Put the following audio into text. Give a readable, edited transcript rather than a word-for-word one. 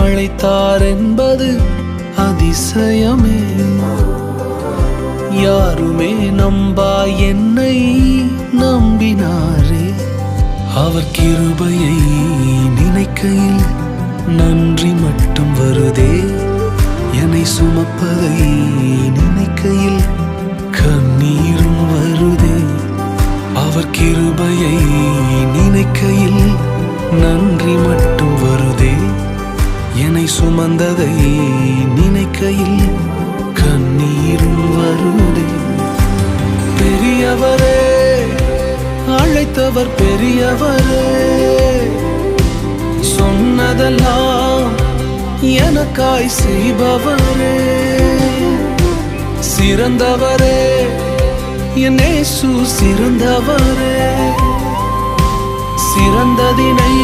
அழைத்தார் என்பது அதிசயமே. யாருமே நம்பா என்னை நம்பினாரே. அவர் கிருபையை நினைக்கையில் நன்றி மட்டும் வருதே. என்னை சுமப்பதை நினைக்கையில் கண்ணீரும் வருதே. அவர் கிருபையை நினைக்கையில் நன்றி மட்டும் வருதே. என்னை சுமந்ததை நினைக்கையில் கண்ணீரும் வருதே. பெரியவரே, அழைத்தவர் பெரியவரே, சொன்னதெல்லாம் எனக்காய் செய்பவரே. சிறந்தவரே, என் இயேசு சிறந்தவரே. சிறந்ததினை